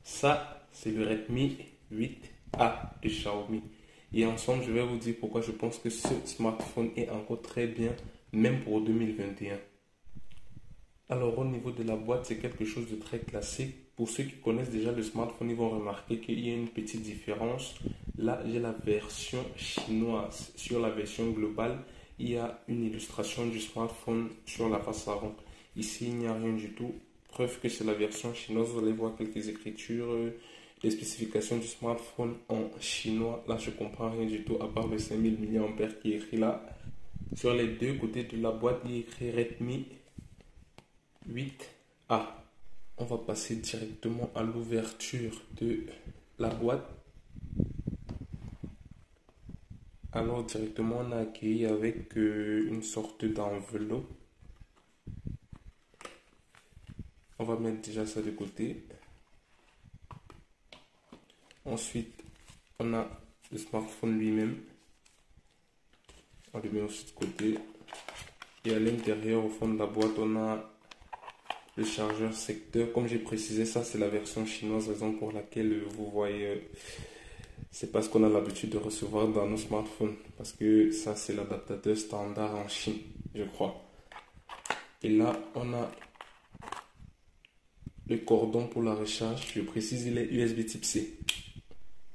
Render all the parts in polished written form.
Ça, c'est le Redmi 8A de Xiaomi. Et ensemble, je vais vous dire pourquoi je pense que ce smartphone est encore très bien, même pour 2021. Alors, au niveau de la boîte, c'est quelque chose de très classique. Pour ceux qui connaissent déjà le smartphone, ils vont remarquer qu'il y a une petite différence. Là, j'ai la version chinoise. Sur la version globale, il y a une illustration du smartphone sur la face avant. Ici, il n'y a rien du tout. Preuve que c'est la version chinoise. Vous allez voir quelques écritures, les spécifications du smartphone en chinois. Là, je ne comprends rien du tout, à part le 5000 mAh qui est écrit là. Sur les deux côtés de la boîte, il est écrit Redmi 8A. On va passer directement à l'ouverture de la boîte. Alors directement on a accueilli avec une sorte d'enveloppe. On va mettre déjà ça de côté. Ensuite on a le smartphone lui-même. On le met aussi de côté. Et à l'intérieur, au fond de la boîte, on a le chargeur secteur. Comme j'ai précisé, ça c'est la version chinoise, raison pour laquelle vous voyez, c'est pas ce qu'on a l'habitude de recevoir dans nos smartphones, parce que ça c'est l'adaptateur standard en Chine, je crois. Et là on a le cordon pour la recharge, je précise, il est USB type C.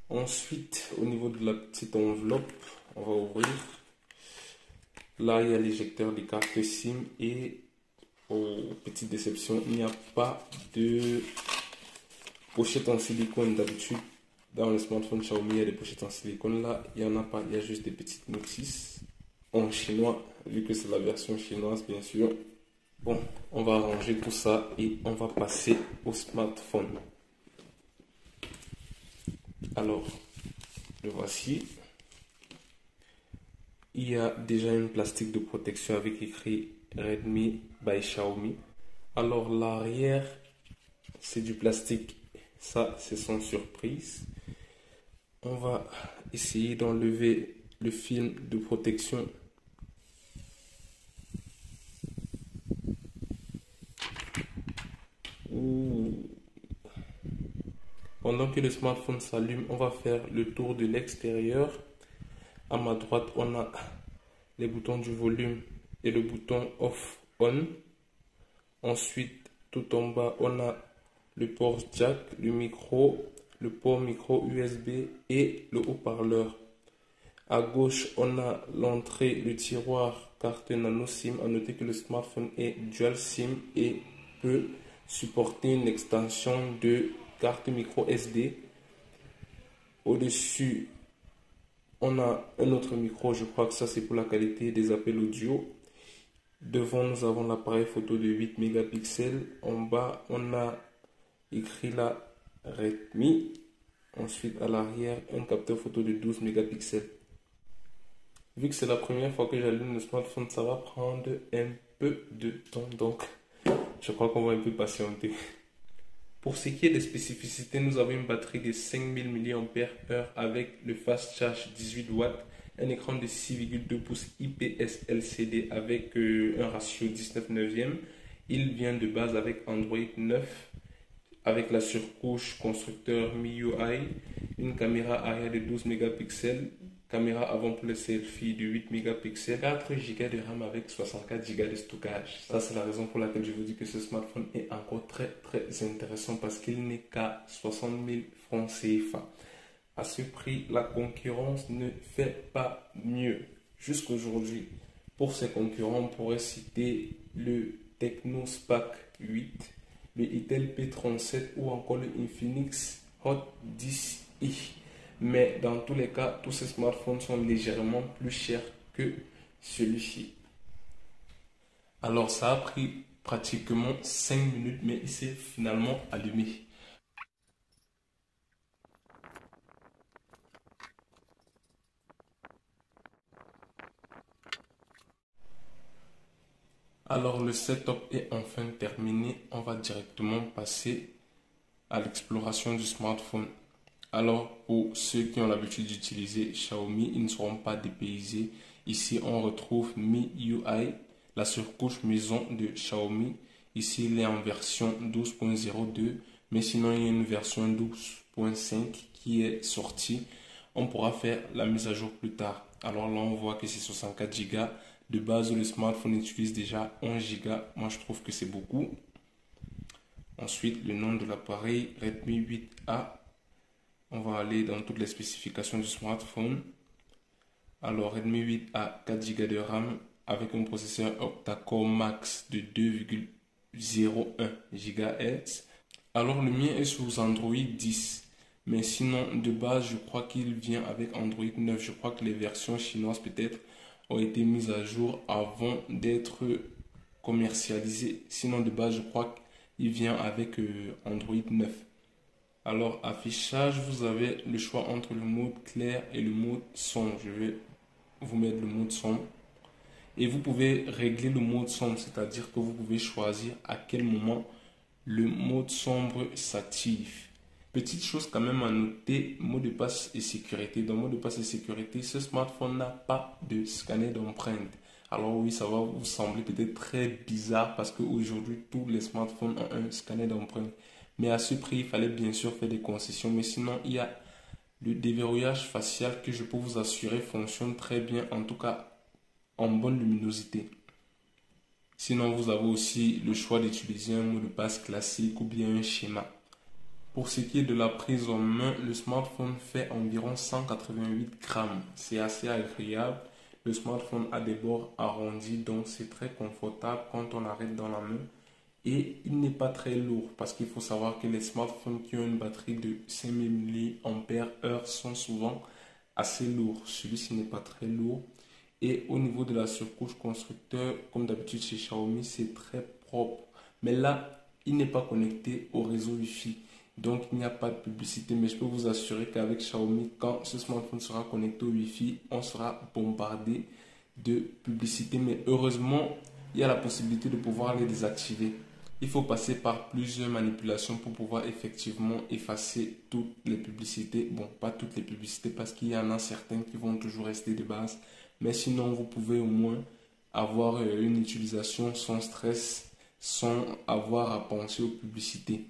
Ensuite, au niveau de la petite enveloppe, on va ouvrir. Là il y a l'éjecteur des cartes SIM et petite déception, il n'y a pas de pochette en silicone. D'habitude, dans le smartphone Xiaomi, il y a des pochettes en silicone. Là, il n'y en a pas. Il y a juste des petites notices en chinois, vu que c'est la version chinoise, bien sûr. Bon, on va arranger tout ça et on va passer au smartphone. Alors, le voici. Il y a déjà une plastique de protection avec écrit Redmi by Xiaomi. Alors l'arrière, c'est du plastique. Ça, c'est sans surprise. On va essayer d'enlever le film de protection. Pendant que le smartphone s'allume, on va faire le tour de l'extérieur. À ma droite, on a les boutons du volume et le bouton off-on. Ensuite, tout en bas, on a le port jack, le micro, le port micro USB et le haut-parleur. À gauche, on a l'entrée, le tiroir carte nano SIM. À noter que le smartphone est dual SIM et peut supporter une extension de carte micro SD. Au-dessus, on a un autre micro, je crois que ça c'est pour la qualité des appels audio. Devant, nous avons l'appareil photo de 8 mégapixels. En bas, on a écrit là Redmi. Ensuite, à l'arrière, un capteur photo de 12 mégapixels. Vu que c'est la première fois que j'allume le smartphone, ça va prendre un peu de temps. Donc, je crois qu'on va un peu patienter. Pour ce qui est des spécificités, nous avons une batterie de 5000 mAh avec le Fast Charge 18 watts, un écran de 6,2 pouces IPS LCD avec un ratio 19/9. Il vient de base avec Android 9, avec la surcouche constructeur MIUI, une caméra arrière de 12 mégapixels, caméra avant pour les selfies de 8 mégapixels, 4 Go de RAM avec 64 Go de stockage. Ça, c'est la raison pour laquelle je vous dis que ce smartphone est encore très intéressant, parce qu'il n'est qu'à 60 000 francs CFA. À ce prix, la concurrence ne fait pas mieux jusqu'aujourd'hui. Pour ses concurrents, on pourrait citer le Tecno Spark 8, le Itel P37 ou encore le Infinix Hot 10i. Mais dans tous les cas, tous ces smartphones sont légèrement plus chers que celui-ci. Alors ça a pris pratiquement 5 minutes, mais il s'est finalement allumé. Alors le setup est enfin terminé. On va directement passer à l'exploration du smartphone. Alors pour ceux qui ont l'habitude d'utiliser Xiaomi, ils ne seront pas dépaysés. Ici on retrouve MIUI, la surcouche maison de Xiaomi. Ici il est en version 12.02. Mais sinon, il y a une version 12.5 qui est sortie. On pourra faire la mise à jour plus tard. Alors là, on voit que c'est 64 Go. De base, le smartphone utilise déjà 11 Go. Moi, je trouve que c'est beaucoup. Ensuite, le nom de l'appareil, Redmi 8A. On va aller dans toutes les spécifications du smartphone. Alors, Redmi 8A, 4 Go de RAM avec un processeur octa-core max de 2,01 GHz. Alors, le mien est sous Android 10. Mais sinon, de base, je crois qu'il vient avec Android 9. Je crois que les versions chinoises, peut-être, ont été mises à jour avant d'être commercialisées. Sinon, de base, je crois qu'il vient avec Android 9. Alors, affichage, vous avez le choix entre le mode clair et le mode sombre. Je vais vous mettre le mode sombre. Et vous pouvez régler le mode sombre, c'est-à-dire que vous pouvez choisir à quel moment le mode sombre s'active. Petite chose quand même à noter, mot de passe et sécurité. Dans mot de passe et sécurité, ce smartphone n'a pas de scanner d'empreinte. Alors oui, ça va vous sembler peut-être très bizarre parce qu'aujourd'hui, tous les smartphones ont un scanner d'empreinte. Mais à ce prix, il fallait bien sûr faire des concessions. Mais sinon, il y a le déverrouillage facial que je peux vous assurer fonctionne très bien, en tout cas en bonne luminosité. Sinon, vous avez aussi le choix d'utiliser un mot de passe classique ou bien un schéma. Pour ce qui est de la prise en main, le smartphone fait environ 188 grammes. C'est assez agréable. Le smartphone a des bords arrondis, donc c'est très confortable quand on l'arrête dans la main. Et il n'est pas très lourd parce qu'il faut savoir que les smartphones qui ont une batterie de 5000 mAh sont souvent assez lourds. Celui-ci n'est pas très lourd. Et au niveau de la surcouche constructeur, comme d'habitude chez Xiaomi, c'est très propre. Mais là, il n'est pas connecté au réseau Wi-Fi. Donc, il n'y a pas de publicité. Mais je peux vous assurer qu'avec Xiaomi, quand ce smartphone sera connecté au Wi-Fi, on sera bombardé de publicité. Mais heureusement, il y a la possibilité de pouvoir les désactiver. Il faut passer par plusieurs manipulations pour pouvoir effectivement effacer toutes les publicités. Bon, pas toutes les publicités parce qu'il y en a certaines qui vont toujours rester de base. Mais sinon, vous pouvez au moins avoir une utilisation sans stress, sans avoir à penser aux publicités.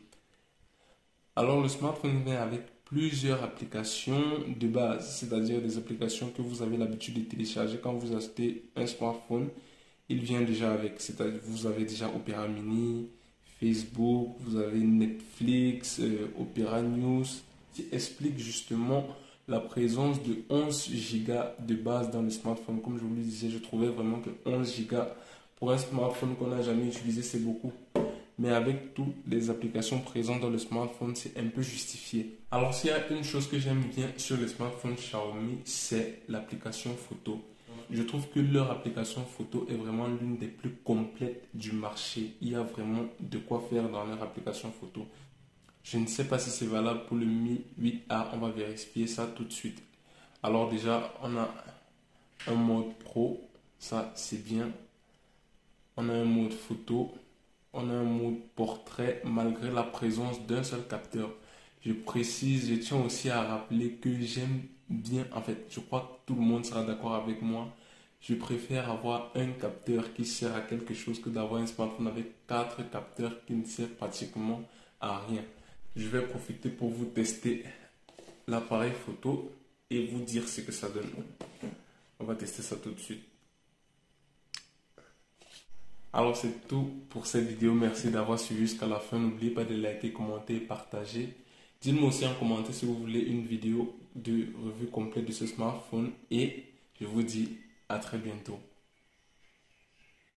Alors, le smartphone vient avec plusieurs applications de base, c'est-à-dire des applications que vous avez l'habitude de télécharger quand vous achetez un smartphone. Il vient déjà avec, c'est-à-dire vous avez déjà Opera Mini, Facebook, vous avez Netflix, Opera News, qui explique justement la présence de 11 Go de base dans le smartphone. Comme je vous le disais, je trouvais vraiment que 11 Go pour un smartphone qu'on n'a jamais utilisé, c'est beaucoup. Mais avec toutes les applications présentes dans le smartphone, c'est un peu justifié. Alors, s'il y a une chose que j'aime bien sur les smartphones Xiaomi, c'est l'application photo. Je trouve que leur application photo est vraiment l'une des plus complètes du marché. Il y a vraiment de quoi faire dans leur application photo. Je ne sais pas si c'est valable pour le Mi 8A. On va vérifier ça tout de suite. Alors déjà, on a un mode pro. Ça, c'est bien. On a un mode photo. On a un mode portrait malgré la présence d'un seul capteur. Je précise, je tiens aussi à rappeler que j'aime bien, en fait, je crois que tout le monde sera d'accord avec moi. Je préfère avoir un capteur qui sert à quelque chose que d'avoir un smartphone avec 4 capteurs qui ne servent pratiquement à rien. Je vais profiter pour vous tester l'appareil photo et vous dire ce que ça donne. On va tester ça tout de suite. Alors c'est tout pour cette vidéo. Merci d'avoir suivi jusqu'à la fin. N'oubliez pas de liker, commenter et partager. Dites-moi aussi en commentaire si vous voulez une vidéo de revue complète de ce smartphone. Et je vous dis à très bientôt.